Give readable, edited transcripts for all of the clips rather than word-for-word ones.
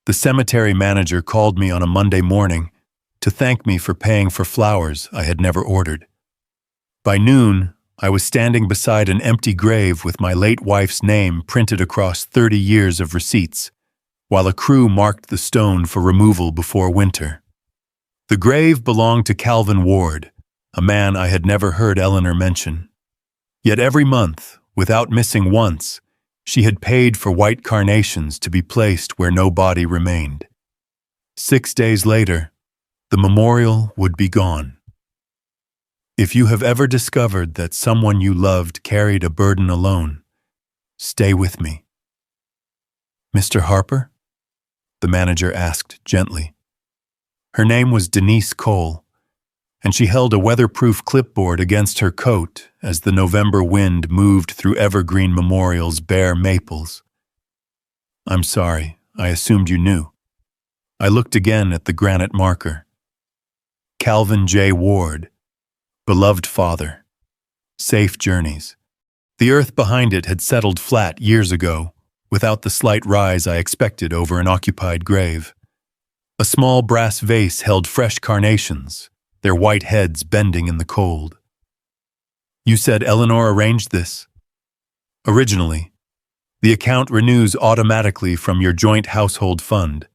The cemetery manager called me on a Monday morning to thank me for paying for flowers I had never ordered. By noon, I was standing beside an empty grave with my late wife's name printed across 30 years of receipts, while a crew marked the stone for removal before winter. The grave belonged to Calvin Ward, a man I had never heard Eleanor mention. Yet every month, without missing once, she had paid for white carnations to be placed where no body remained. 6 days later, the memorial would be gone. If you have ever discovered that someone you loved carried a burden alone, stay with me. Mr. Harper? The manager asked gently. Her name was Denise Cole, and she held a weatherproof clipboard against her coat as the November wind moved through Evergreen Memorial's bare maples. I'm sorry, I assumed you knew. I looked again at the granite marker. Calvin J. Ward, beloved father, safe journeys. The earth behind it had settled flat years ago, without the slight rise I expected over an occupied grave. A small brass vase held fresh carnations, their white heads bending in the cold. You said Eleanor arranged this? Originally. The account renews automatically from your joint household fund.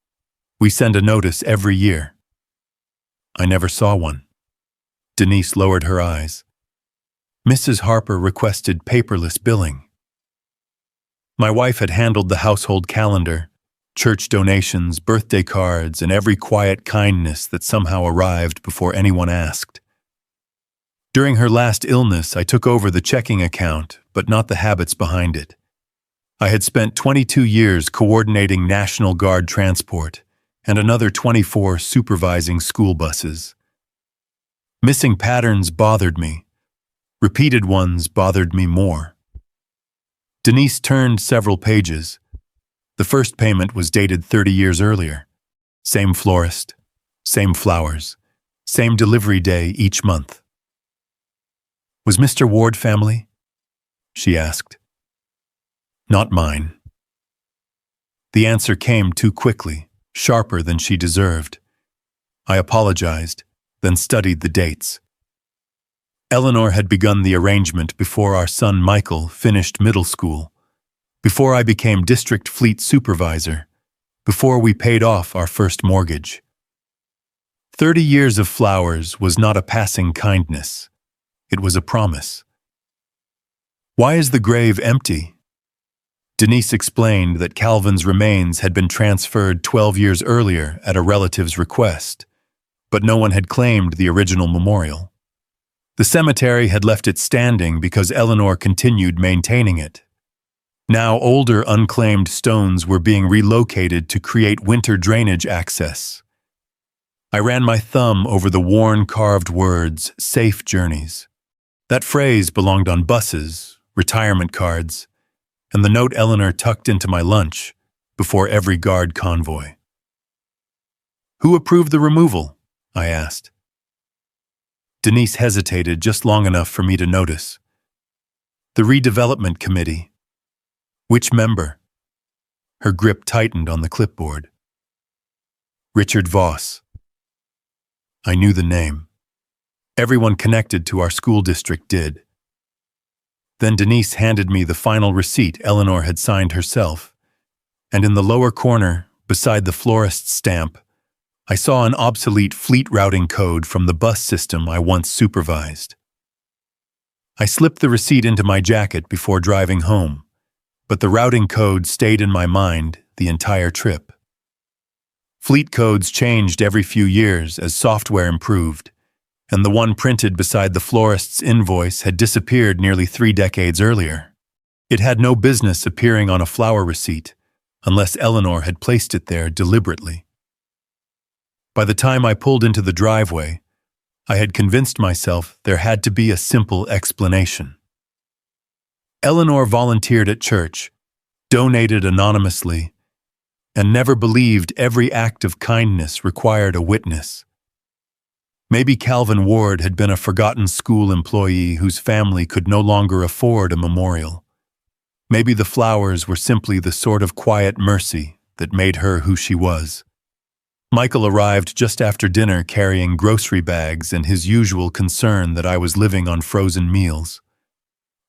We send a notice every year. I never saw one. Denise lowered her eyes. Mrs. Harper requested paperless billing. My wife had handled the household calendar, church donations, birthday cards, and every quiet kindness that somehow arrived before anyone asked. During her last illness, I took over the checking account, but not the habits behind it. I had spent 22 years coordinating National Guard transport and another 24 supervising school buses. Missing patterns bothered me. Repeated ones bothered me more. Denise turned several pages. The first payment was dated 30 years earlier. Same florist, same flowers, same delivery day each month. Was Mr. Ward family? She asked. Not mine. The answer came too quickly, sharper than she deserved. I apologized, then studied the dates. Eleanor had begun the arrangement before our son Michael finished middle school, before I became district fleet supervisor, before we paid off our first mortgage. 30 years of flowers was not a passing kindness. It was a promise. Why is the grave empty? Denise explained that Calvin's remains had been transferred 12 years earlier at a relative's request, but no one had claimed the original memorial. The cemetery had left it standing because Eleanor continued maintaining it. Now older unclaimed stones were being relocated to create winter drainage access. I ran my thumb over the worn carved words, safe journeys. That phrase belonged on buses, retirement cards, and the note Eleanor tucked into my lunch before every guard convoy. Who approved the removal? I asked. Denise hesitated just long enough for me to notice. The redevelopment committee. Which member? Her grip tightened on the clipboard. Richard Voss. I knew the name. Everyone connected to our school district did. Then Denise handed me the final receipt Eleanor had signed herself, and in the lower corner, beside the florist's stamp, I saw an obsolete fleet routing code from the bus system I once supervised. I slipped the receipt into my jacket before driving home, but the routing code stayed in my mind the entire trip. Fleet codes changed every few years as software improved, and the one printed beside the florist's invoice had disappeared nearly 3 decades earlier. It had no business appearing on a flower receipt, unless Eleanor had placed it there deliberately. By the time I pulled into the driveway, I had convinced myself there had to be a simple explanation. Eleanor volunteered at church, donated anonymously, and never believed every act of kindness required a witness. Maybe Calvin Ward had been a forgotten school employee whose family could no longer afford a memorial. Maybe the flowers were simply the sort of quiet mercy that made her who she was. Michael arrived just after dinner carrying grocery bags and his usual concern that I was living on frozen meals.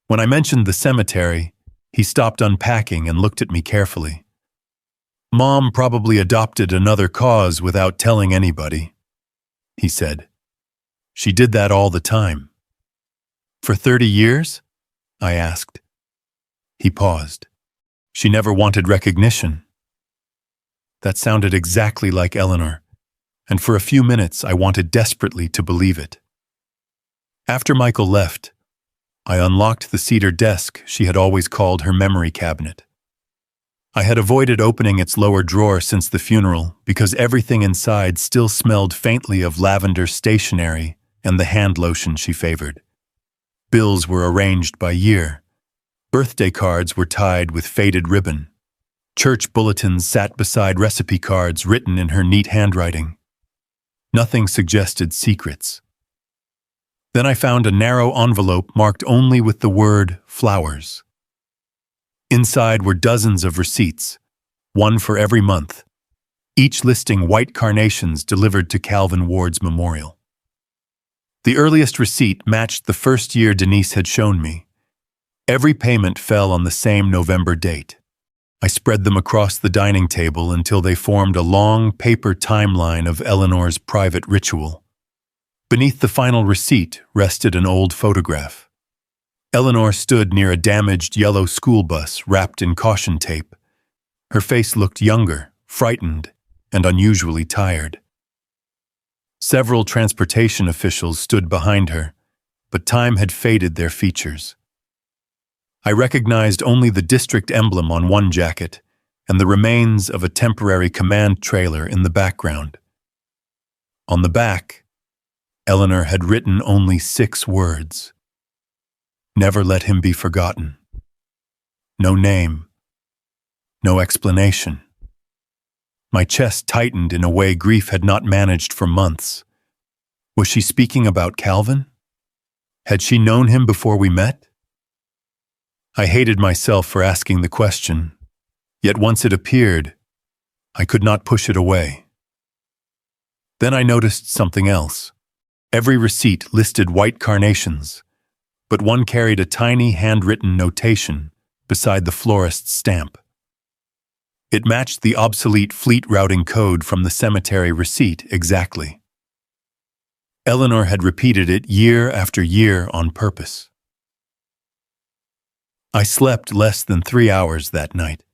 When I mentioned the cemetery, he stopped unpacking and looked at me carefully. "Mom probably adopted another cause without telling anybody," he said. "She did that all the time." "For 30 years?" I asked. He paused. "She never wanted recognition." That sounded exactly like Eleanor, and for a few minutes I wanted desperately to believe it. After Michael left, I unlocked the cedar desk she had always called her memory cabinet. I had avoided opening its lower drawer since the funeral because everything inside still smelled faintly of lavender stationery and the hand lotion she favored. Bills were arranged by year. Birthday cards were tied with faded ribbon. Church bulletins sat beside recipe cards written in her neat handwriting. Nothing suggested secrets. Then I found a narrow envelope marked only with the word flowers. Inside were dozens of receipts, one for every month, each listing white carnations delivered to Calvin Ward's memorial. The earliest receipt matched the first year Denise had shown me. Every payment fell on the same November date. I spread them across the dining table until they formed a long paper timeline of Eleanor's private ritual. Beneath the final receipt rested an old photograph. Eleanor stood near a damaged yellow school bus wrapped in caution tape. Her face looked younger, frightened, and unusually tired. Several transportation officials stood behind her, but time had faded their features. I recognized only the district emblem on one jacket and the remains of a temporary command trailer in the background. On the back, Eleanor had written only 6 words. Never let him be forgotten. No name. No explanation. My chest tightened in a way grief had not managed for months. Was she speaking about Calvin? Had she known him before we met? I hated myself for asking the question, yet once it appeared, I could not push it away. Then I noticed something else. Every receipt listed white carnations, but one carried a tiny handwritten notation beside the florist's stamp. It matched the obsolete fleet routing code from the cemetery receipt exactly. Eleanor had repeated it year after year on purpose. I slept less than 3 hours that night.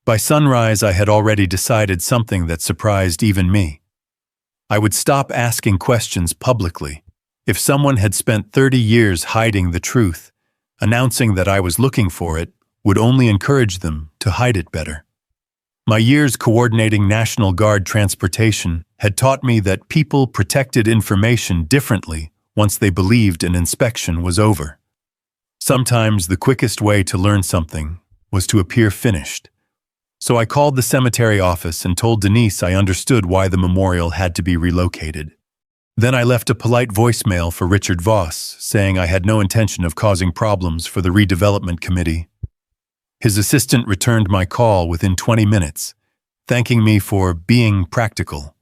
By sunrise, I had already decided something that surprised even me. I would stop asking questions publicly. If someone had spent 30 years hiding the truth, announcing that I was looking for it would only encourage them to hide it better. My years coordinating National Guard transportation had taught me that people protected information differently once they believed an inspection was over. Sometimes the quickest way to learn something was to appear finished. So I called the cemetery office and told Denise I understood why the memorial had to be relocated. Then I left a polite voicemail for Richard Voss, saying I had no intention of causing problems for the redevelopment committee. His assistant returned my call within 20 minutes, thanking me for being practical.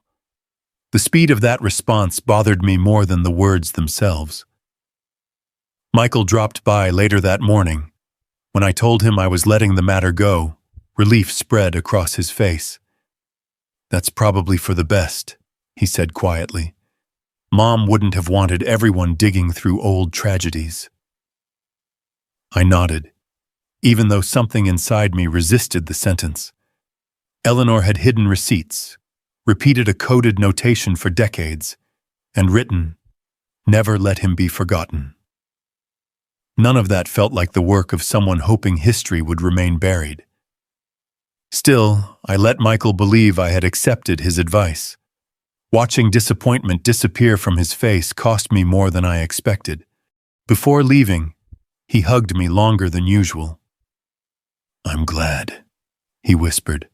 The speed of that response bothered me more than the words themselves. Michael dropped by later that morning. When I told him I was letting the matter go, relief spread across his face. "That's probably for the best," he said quietly. "Mom wouldn't have wanted everyone digging through old tragedies." I nodded, even though something inside me resisted the sentence. Eleanor had hidden receipts, repeated a coded notation for decades, and written, "Never let him be forgotten." None of that felt like the work of someone hoping history would remain buried. Still, I let Michael believe I had accepted his advice. Watching disappointment disappear from his face cost me more than I expected. Before leaving, he hugged me longer than usual. "I'm glad," he whispered.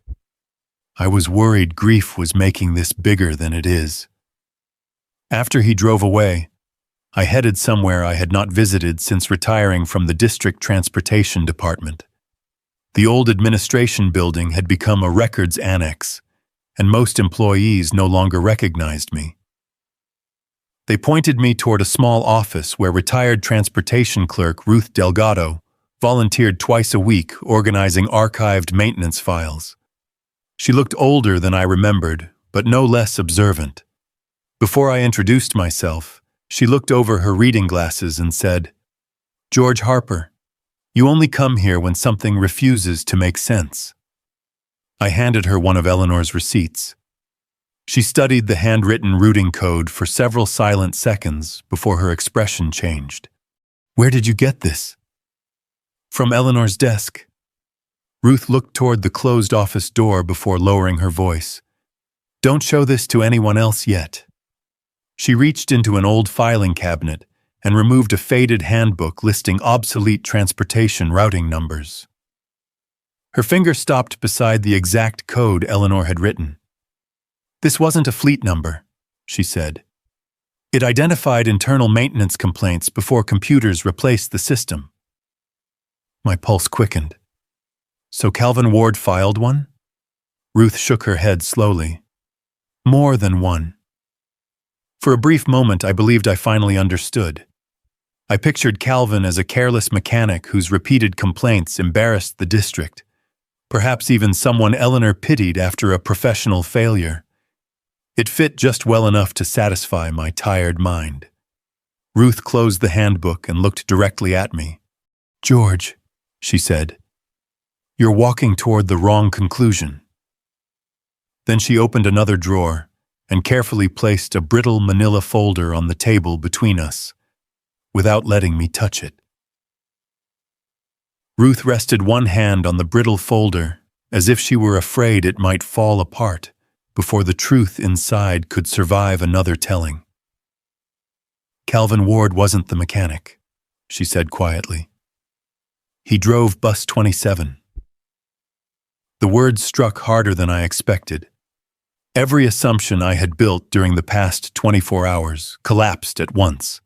"I was worried grief was making this bigger than it is." After he drove away, I headed somewhere I had not visited since retiring from the district transportation department. The old administration building had become a records annex, and most employees no longer recognized me. They pointed me toward a small office where retired transportation clerk Ruth Delgado volunteered twice a week organizing archived maintenance files. She looked older than I remembered, but no less observant. Before I introduced myself, she looked over her reading glasses and said, "George Harper, you only come here when something refuses to make sense." I handed her one of Eleanor's receipts. She studied the handwritten routing code for several silent seconds before her expression changed. "Where did you get this?" "From Eleanor's desk." Ruth looked toward the closed office door before lowering her voice. "Don't show this to anyone else yet." She reached into an old filing cabinet and removed a faded handbook listing obsolete transportation routing numbers. Her finger stopped beside the exact code Eleanor had written. "This wasn't a fleet number," she said. "It identified internal maintenance complaints before computers replaced the system." My pulse quickened. "So Calvin Ward filed one?" Ruth shook her head slowly. "More than one." For a brief moment, I believed I finally understood. I pictured Calvin as a careless mechanic whose repeated complaints embarrassed the district, perhaps even someone Eleanor pitied after a professional failure. It fit just well enough to satisfy my tired mind. Ruth closed the handbook and looked directly at me. "George," she said, "you're walking toward the wrong conclusion." Then she opened another drawer and carefully placed a brittle manila folder on the table between us, without letting me touch it. Ruth rested one hand on the brittle folder, as if she were afraid it might fall apart before the truth inside could survive another telling. "Calvin Ward wasn't the mechanic," she said quietly. "He drove bus 27. The words struck harder than I expected. Every assumption I had built during the past 24 hours collapsed at once.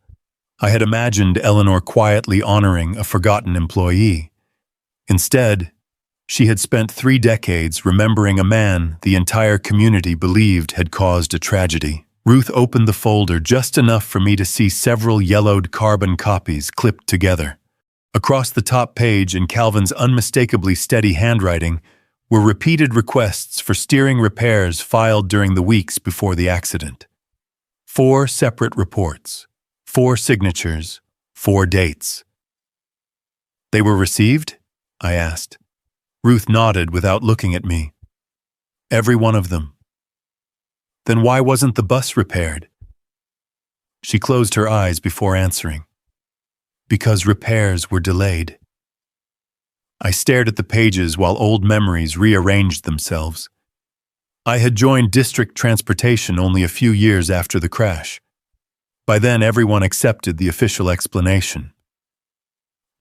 I had imagined Eleanor quietly honoring a forgotten employee. Instead, she had spent 3 decades remembering a man the entire community believed had caused a tragedy. Ruth opened the folder just enough for me to see several yellowed carbon copies clipped together. Across the top page, in Calvin's unmistakably steady handwriting, were repeated requests for steering repairs filed during the weeks before the accident. 4 separate reports, 4 signatures, 4 dates. "They were received?" I asked. Ruth nodded without looking at me. "Every one of them." "Then why wasn't the bus repaired?" She closed her eyes before answering. "Because repairs were delayed." I stared at the pages while old memories rearranged themselves. I had joined district transportation only a few years after the crash. By then, everyone accepted the official explanation.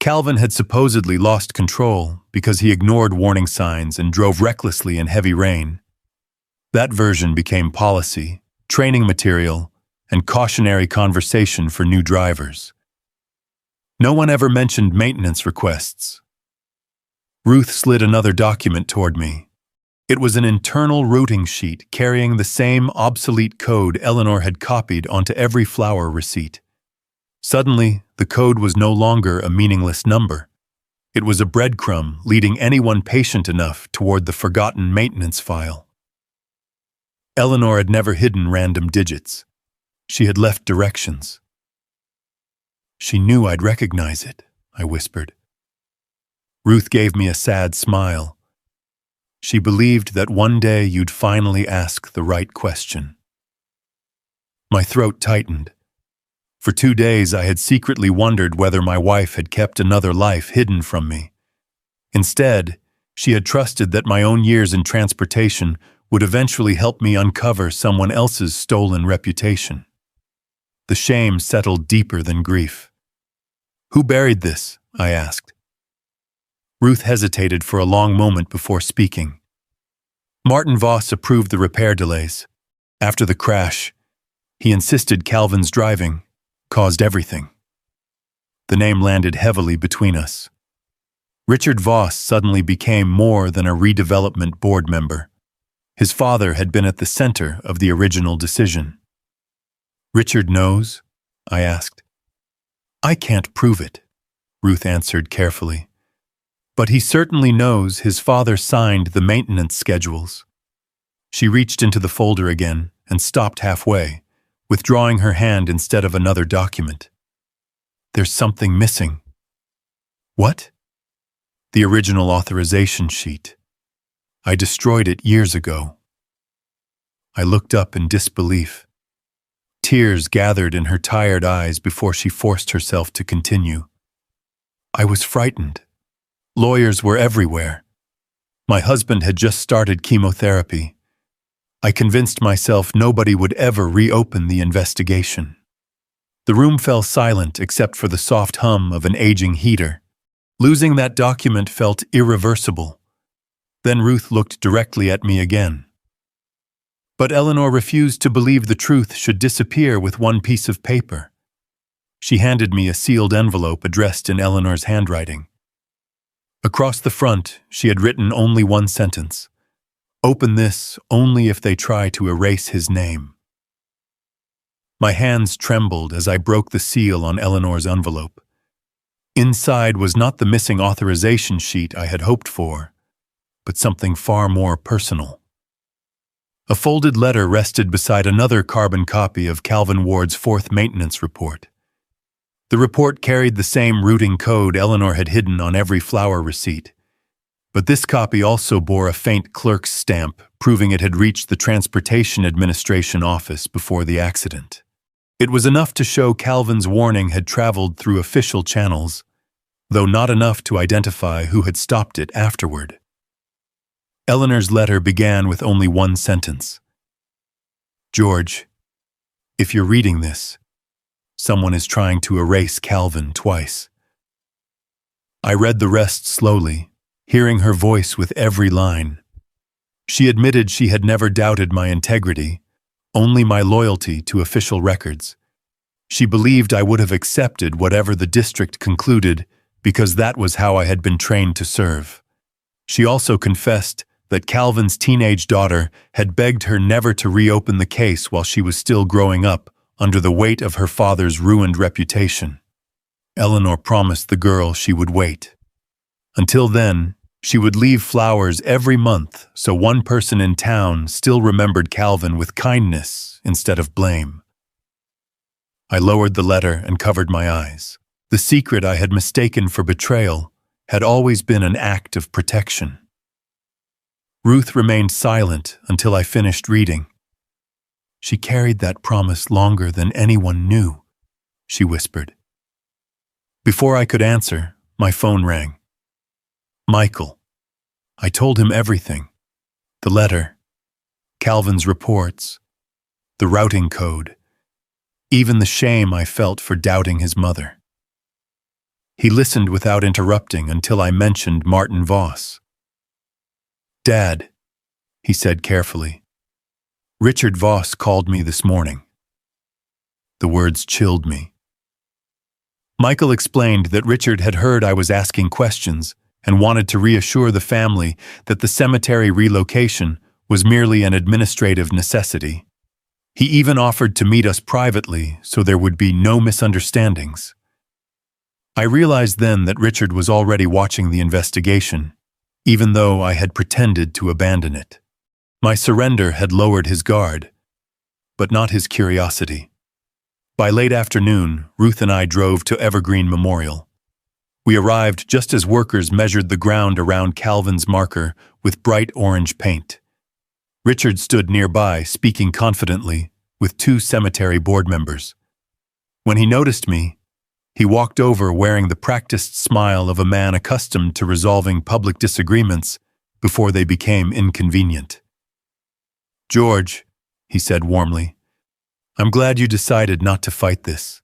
Calvin had supposedly lost control because he ignored warning signs and drove recklessly in heavy rain. That version became policy, training material, and cautionary conversation for new drivers. No one ever mentioned maintenance requests. Ruth slid another document toward me. It was an internal routing sheet carrying the same obsolete code Eleanor had copied onto every flower receipt. Suddenly, the code was no longer a meaningless number. It was a breadcrumb leading anyone patient enough toward the forgotten maintenance file. Eleanor had never hidden random digits. She had left directions. "She knew I'd recognize it," I whispered. Ruth gave me a sad smile. She believed that one day you'd finally ask the right question. My throat tightened. For 2 days I had secretly wondered whether my wife had kept another life hidden from me. Instead, she had trusted that my own years in transportation would eventually help me uncover someone else's stolen reputation. The shame settled deeper than grief. "Who buried this?" I asked. Ruth hesitated for a long moment before speaking. "Martin Voss approved the repair delays. After the crash, he insisted Calvin's driving caused everything." The name landed heavily between us. Richard Voss suddenly became more than a redevelopment board member. His father had been at the center of the original decision. "Richard knows?" I asked. "I can't prove it," Ruth answered carefully. "But he certainly knows his father signed the maintenance schedules." She reached into the folder again and stopped halfway, withdrawing her hand instead of another document. "There's something missing." "What?" "The original authorization sheet. I destroyed it years ago." I looked up in disbelief. Tears gathered in her tired eyes before she forced herself to continue. I was frightened. Lawyers were everywhere. My husband had just started chemotherapy. I convinced myself nobody would ever reopen the investigation. The room fell silent except for the soft hum of an aging heater. Losing that document felt irreversible. Then Ruth looked directly at me again. But Eleanor refused to believe the truth should disappear with one piece of paper. She handed me a sealed envelope addressed in Eleanor's handwriting. Across the front, she had written only one sentence: "Open this only if they try to erase his name." My hands trembled as I broke the seal on Eleanor's envelope. Inside was not the missing authorization sheet I had hoped for, but something far more personal. A folded letter rested beside another carbon copy of Calvin Ward's fourth maintenance report. The report carried the same routing code Eleanor had hidden on every flower receipt, but this copy also bore a faint clerk's stamp, proving it had reached the Transportation Administration office before the accident. It was enough to show Calvin's warning had traveled through official channels, though not enough to identify who had stopped it afterward. Eleanor's letter began with only one sentence: "George, if you're reading this, someone is trying to erase Calvin twice." I read the rest slowly, hearing her voice with every line. She admitted she had never doubted my integrity, only my loyalty to official records. She believed I would have accepted whatever the district concluded because that was how I had been trained to serve. She also confessed that Calvin's teenage daughter had begged her never to reopen the case while she was still growing up under the weight of her father's ruined reputation. Eleanor promised the girl she would wait. Until then, she would leave flowers every month so one person in town still remembered Calvin with kindness instead of blame. I lowered the letter and covered my eyes. The secret I had mistaken for betrayal had always been an act of protection. Ruth remained silent until I finished reading. "She carried that promise longer than anyone knew," she whispered. Before I could answer, my phone rang. Michael. I told him everything: the letter, Calvin's reports, the routing code, even the shame I felt for doubting his mother. He listened without interrupting until I mentioned Martin Voss. "Dad," he said carefully, "Richard Voss called me this morning." The words chilled me. Michael explained that Richard had heard I was asking questions and wanted to reassure the family that the cemetery relocation was merely an administrative necessity. He even offered to meet us privately so there would be no misunderstandings. I realized then that Richard was already watching the investigation, even though I had pretended to abandon it. My surrender had lowered his guard, but not his curiosity. By late afternoon, Ruth and I drove to Evergreen Memorial. We arrived just as workers measured the ground around Calvin's marker with bright orange paint. Richard stood nearby, speaking confidently, with two cemetery board members. When he noticed me, he walked over wearing the practiced smile of a man accustomed to resolving public disagreements before they became inconvenient. "George," he said warmly, "I'm glad you decided not to fight this.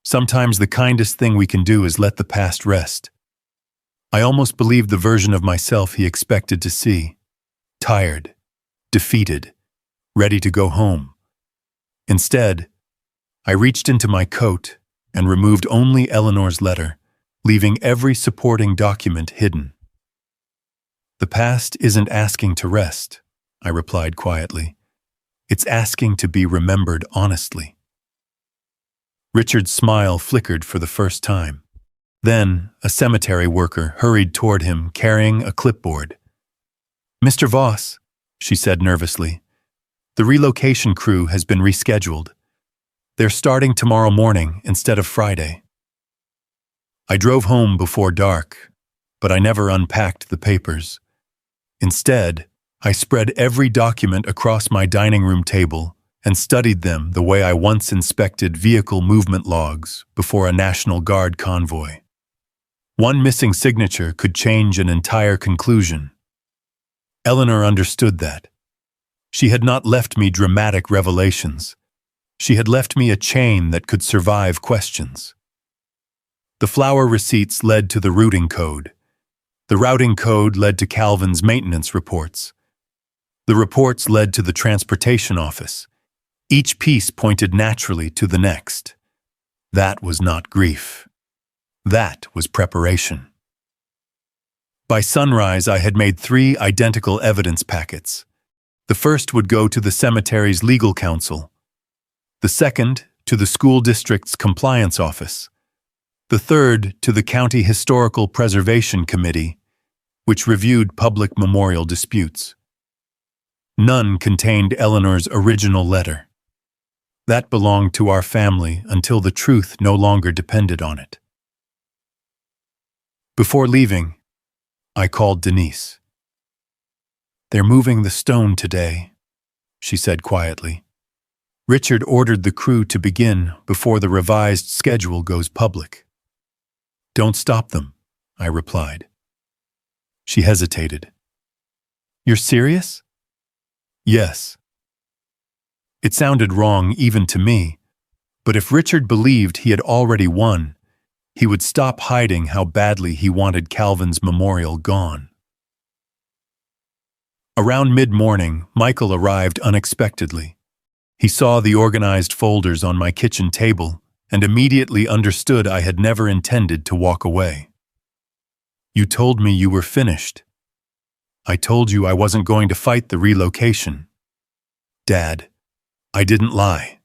Sometimes the kindest thing we can do is let the past rest." I almost believed the version of myself he expected to see: tired, defeated, ready to go home. Instead, I reached into my coat and removed only Eleanor's letter, leaving every supporting document hidden. "The past isn't asking to rest," I replied quietly. "It's asking to be remembered honestly." Richard's smile flickered for the first time. Then, a cemetery worker hurried toward him carrying a clipboard. "Mr. Voss," she said nervously, "the relocation crew has been rescheduled. They're starting tomorrow morning instead of Friday." I drove home before dark, but I never unpacked the papers. Instead, I spread every document across my dining room table and studied them the way I once inspected vehicle movement logs before a National Guard convoy. One missing signature could change an entire conclusion. Eleanor understood that. She had not left me dramatic revelations. She had left me a chain that could survive questions. The flower receipts led to the routing code. The routing code led to Calvin's maintenance reports. The reports led to the transportation office. Each piece pointed naturally to the next. That was not grief. That was preparation. By sunrise, I had made 3 identical evidence packets. The first would go to the cemetery's legal counsel. The second, to the school district's compliance office. The third, to the County Historical Preservation Committee, which reviewed public memorial disputes. None contained Eleanor's original letter. That belonged to our family until the truth no longer depended on it. Before leaving, I called Denise. "They're moving the stone today," she said quietly. "Richard ordered the crew to begin before the revised schedule goes public." "Don't stop them," I replied. She hesitated. "You're serious?" "Yes." It sounded wrong even to me, but if Richard believed he had already won, he would stop hiding how badly he wanted Calvin's memorial gone. Around mid-morning, Michael arrived unexpectedly. He saw the organized folders on my kitchen table and immediately understood I had never intended to walk away. "You told me you were finished." "I told you I wasn't going to fight the relocation." "Dad, I didn't lie."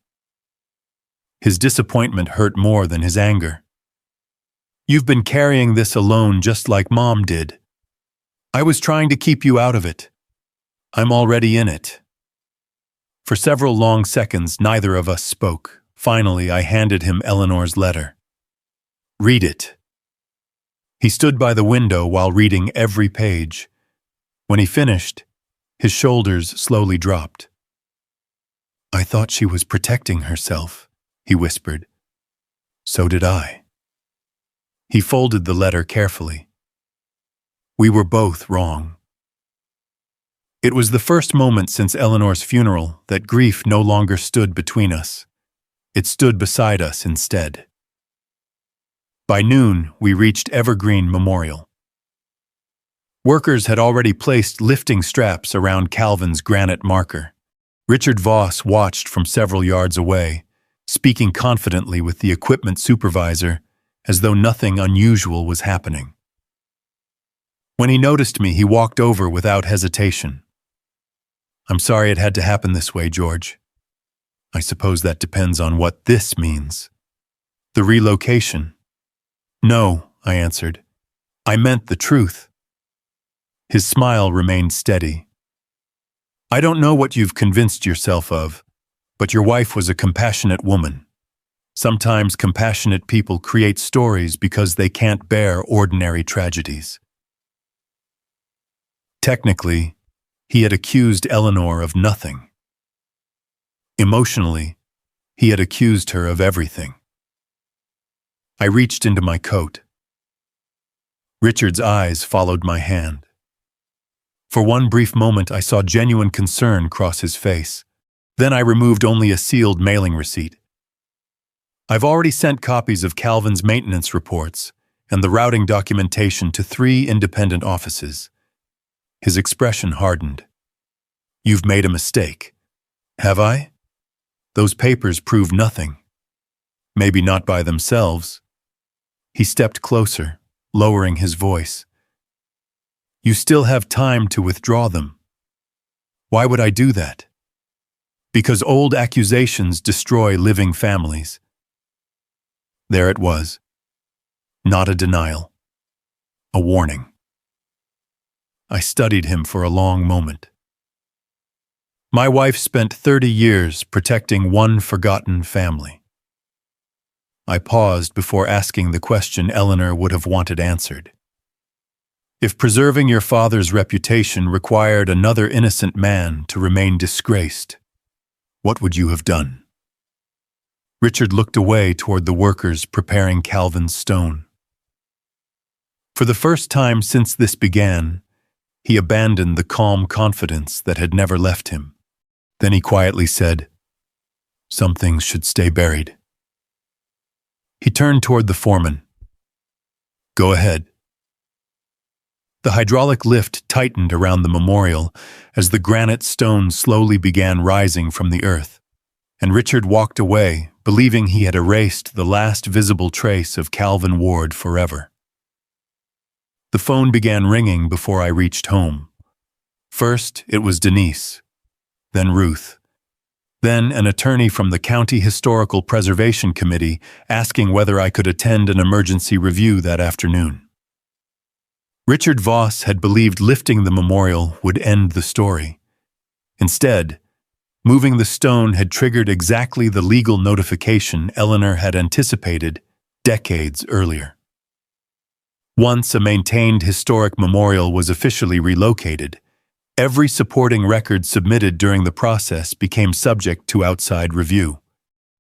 His disappointment hurt more than his anger. "You've been carrying this alone just like Mom did. I was trying to keep you out of it. I'm already in it." For several long seconds, neither of us spoke. Finally, I handed him Eleanor's letter. "Read it." He stood by the window while reading every page. When he finished, his shoulders slowly dropped. "I thought she was protecting herself," he whispered. "So did I." He folded the letter carefully. We were both wrong. It was the first moment since Eleanor's funeral that grief no longer stood between us. It stood beside us instead. By noon, we reached Evergreen Memorial. Workers had already placed lifting straps around Calvin's granite marker. Richard Voss watched from several yards away, speaking confidently with the equipment supervisor as though nothing unusual was happening. When he noticed me, he walked over without hesitation. "I'm sorry it had to happen this way, George. I suppose that depends on what this means." "The relocation." "No," I answered. "I meant the truth." His smile remained steady. "I don't know what you've convinced yourself of, but your wife was a compassionate woman. Sometimes compassionate people create stories because they can't bear ordinary tragedies." Technically, he had accused Eleanor of nothing. Emotionally, he had accused her of everything. I reached into my coat. Richard's eyes followed my hand. For one brief moment, I saw genuine concern cross his face. Then I removed only a sealed mailing receipt. "I've already sent copies of Calvin's maintenance reports and the routing documentation to 3 independent offices." His expression hardened. "You've made a mistake." "Have I?" "Those papers prove nothing." "Maybe not by themselves." He stepped closer, lowering his voice. You still have time to withdraw them. Why would I do that? Because old accusations destroy living families. There it was. Not a denial. A warning. I studied him for a long moment. My wife spent 30 years protecting one forgotten family. I paused before asking the question Eleanor would have wanted answered. If preserving your father's reputation required another innocent man to remain disgraced, what would you have done? Richard looked away toward the workers preparing Calvin's stone. For the first time since this began, he abandoned the calm confidence that had never left him. Then he quietly said, "Some things should stay buried." He turned toward the foreman. "Go ahead." The hydraulic lift tightened around the memorial as the granite stone slowly began rising from the earth, and Richard walked away, believing he had erased the last visible trace of Calvin Ward forever. The phone began ringing before I reached home. First, it was Denise, then Ruth, then an attorney from the County Historical Preservation Committee asking whether I could attend an emergency review that afternoon. Richard Voss had believed lifting the memorial would end the story. Instead, moving the stone had triggered exactly the legal notification Eleanor had anticipated decades earlier. Once a maintained historic memorial was officially relocated, every supporting record submitted during the process became subject to outside review.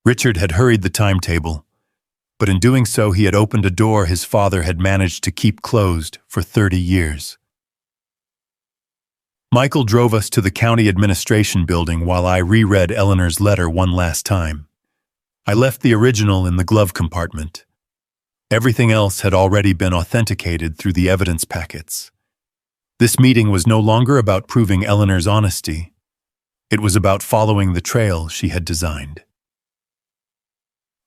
Richard had hurried the timetable, but in doing so he had opened a door his father had managed to keep closed for 30 years. Michael drove us to the county administration building while I reread Eleanor's letter one last time. I left the original in the glove compartment. Everything else had already been authenticated through the evidence packets. This meeting was no longer about proving Eleanor's honesty. It was about following the trail she had designed.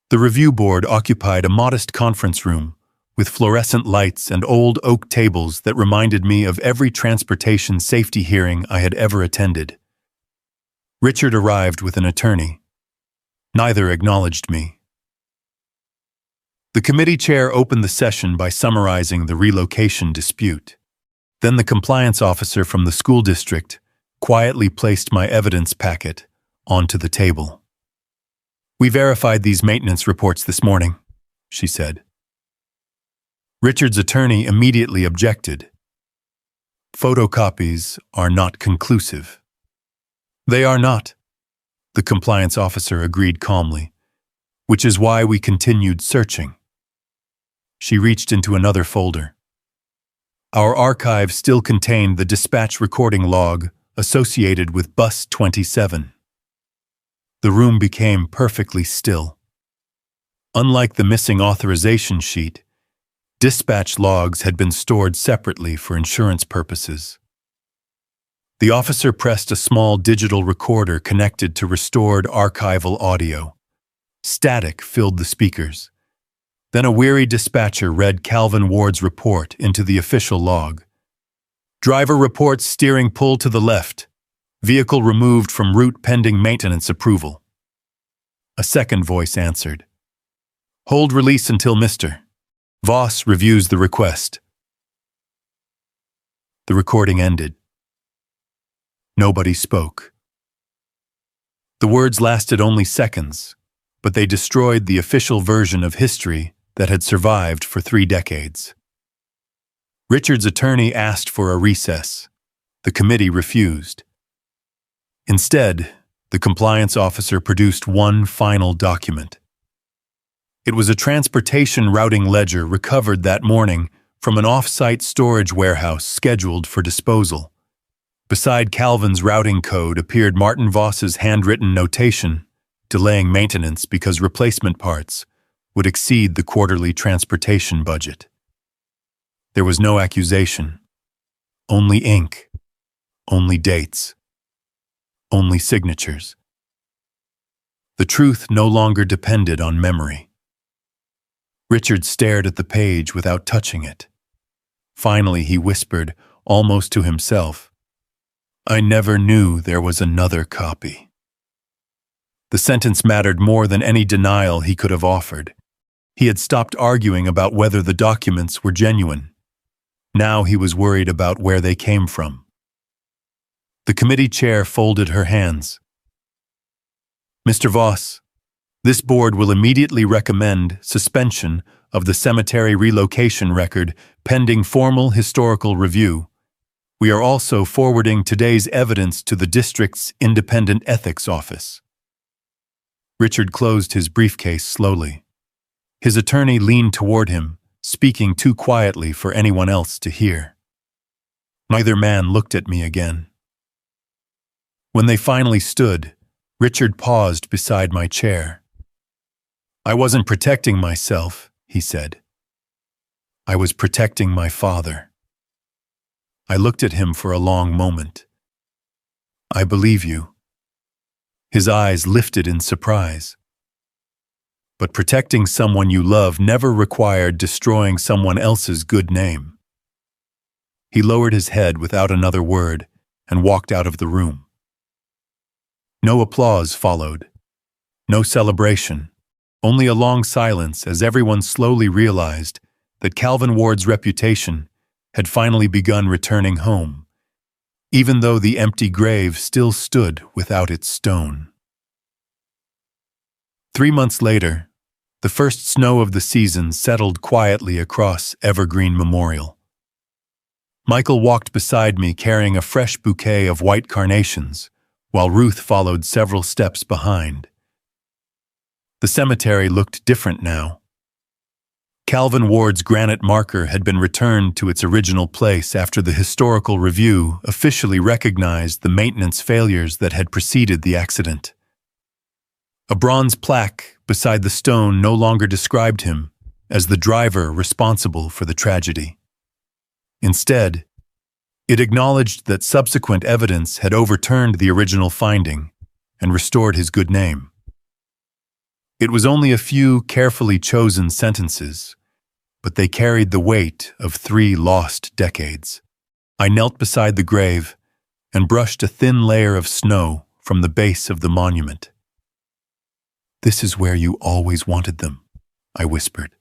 The review board occupied a modest conference room with fluorescent lights and old oak tables that reminded me of every transportation safety hearing I had ever attended. Richard arrived with an attorney. Neither acknowledged me. The committee chair opened the session by summarizing the relocation dispute. Then the compliance officer from the school district quietly placed my evidence packet onto the table. "We verified these maintenance reports this morning," she said. Richard's attorney immediately objected. "Photocopies are not conclusive." "They are not," the compliance officer agreed calmly, "which is why we continued searching." She reached into another folder. Our archive still contained the dispatch recording log associated with Bus 27. The room became perfectly still. Unlike the missing authorization sheet, dispatch logs had been stored separately for insurance purposes. The officer pressed a small digital recorder connected to restored archival audio. Static filled the speakers. Then a weary dispatcher read Calvin Ward's report into the official log. "Driver reports steering pull to the left. Vehicle removed from route pending maintenance approval." A second voice answered. "Hold release until Mr. Voss reviews the request." The recording ended. Nobody spoke. The words lasted only seconds, but they destroyed the official version of history that had survived for 3 decades. Richard's attorney asked for a recess. The committee refused. Instead, the compliance officer produced one final document. It was a transportation routing ledger recovered that morning from an off-site storage warehouse scheduled for disposal. Beside Calvin's routing code appeared Martin Voss's handwritten notation, delaying maintenance because replacement parts would exceed the quarterly transportation budget. There was no accusation, only ink, only dates, only signatures. The truth no longer depended on memory. Richard stared at the page without touching it. Finally, he whispered, almost to himself, "I never knew there was another copy." The sentence mattered more than any denial he could have offered. He had stopped arguing about whether the documents were genuine. Now he was worried about where they came from. The committee chair folded her hands. "Mr. Voss, this board will immediately recommend suspension of the cemetery relocation record pending formal historical review. We are also forwarding today's evidence to the district's independent ethics office." Richard closed his briefcase slowly. His attorney leaned toward him, speaking too quietly for anyone else to hear. Neither man looked at me again. When they finally stood, Richard paused beside my chair. "I wasn't protecting myself," he said. "I was protecting my father." I looked at him for a long moment. "I believe you." His eyes lifted in surprise. "But protecting someone you love never required destroying someone else's good name." He lowered his head without another word and walked out of the room. No applause followed. No celebration. Only a long silence as everyone slowly realized that Calvin Ward's reputation had finally begun returning home, even though the empty grave still stood without its stone. 3 months later, the first snow of the season settled quietly across Evergreen Memorial. Michael walked beside me carrying a fresh bouquet of white carnations, while Ruth followed several steps behind. The cemetery looked different now. Calvin Ward's granite marker had been returned to its original place after the historical review officially recognized the maintenance failures that had preceded the accident. A bronze plaque beside the stone no longer described him as the driver responsible for the tragedy. Instead, it acknowledged that subsequent evidence had overturned the original finding and restored his good name. It was only a few carefully chosen sentences, but they carried the weight of 3 lost decades. I knelt beside the grave and brushed a thin layer of snow from the base of the monument. "This is where you always wanted them," I whispered.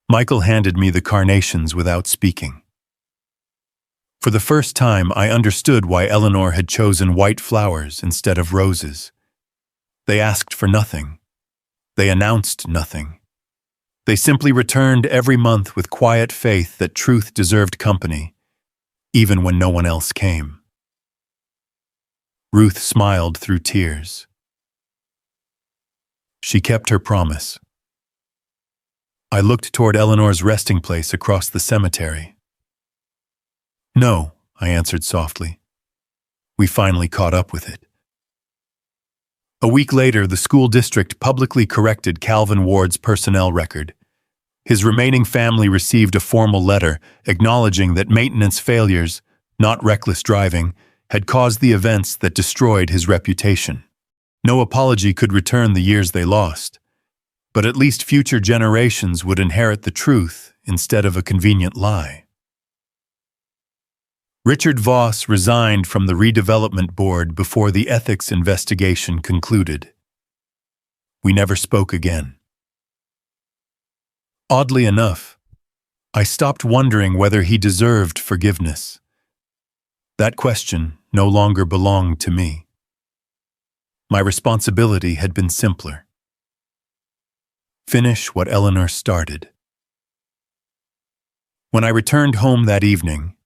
Michael handed me the carnations without speaking. For the first time, I understood why Eleanor had chosen white flowers instead of roses. They asked for nothing. They announced nothing. They simply returned every month with quiet faith that truth deserved company, even when no one else came. Ruth smiled through tears. She kept her promise. I looked toward Eleanor's resting place across the cemetery. "No," I answered softly. "We finally caught up with it." A week later, the school district publicly corrected Calvin Ward's personnel record. His remaining family received a formal letter acknowledging that maintenance failures, not reckless driving, had caused the events that destroyed his reputation. No apology could return the years they lost, but at least future generations would inherit the truth instead of a convenient lie. Richard Voss resigned from the redevelopment board before the ethics investigation concluded. We never spoke again. Oddly enough, I stopped wondering whether he deserved forgiveness. That question no longer belonged to me. My responsibility had been simpler. Finish what Eleanor started. When I returned home that evening,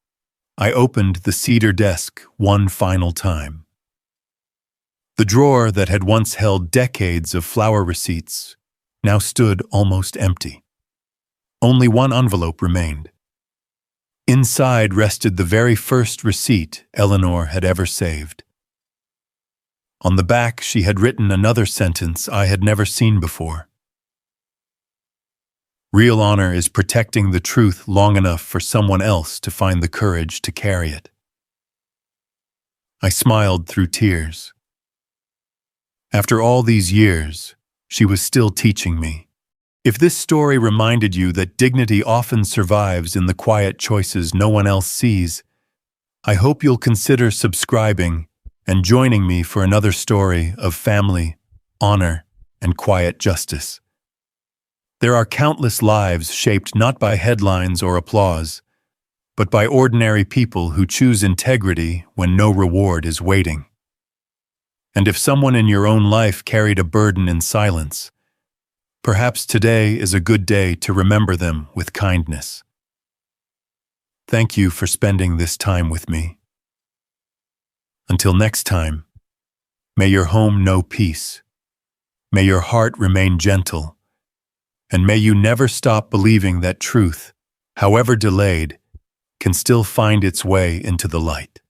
I opened the cedar desk one final time. The drawer that had once held decades of flower receipts now stood almost empty. Only one envelope remained. Inside rested the very first receipt Eleanor had ever saved. On the back, she had written another sentence I had never seen before. Real honor is protecting the truth long enough for someone else to find the courage to carry it. I smiled through tears. After all these years, she was still teaching me. If this story reminded you that dignity often survives in the quiet choices no one else sees, I hope you'll consider subscribing and joining me for another story of family, honor, and quiet justice. There are countless lives shaped not by headlines or applause, but by ordinary people who choose integrity when no reward is waiting. And if someone in your own life carried a burden in silence, perhaps today is a good day to remember them with kindness. Thank you for spending this time with me. Until next time, may your home know peace, may your heart remain gentle, and may you never stop believing that truth, however delayed, can still find its way into the light.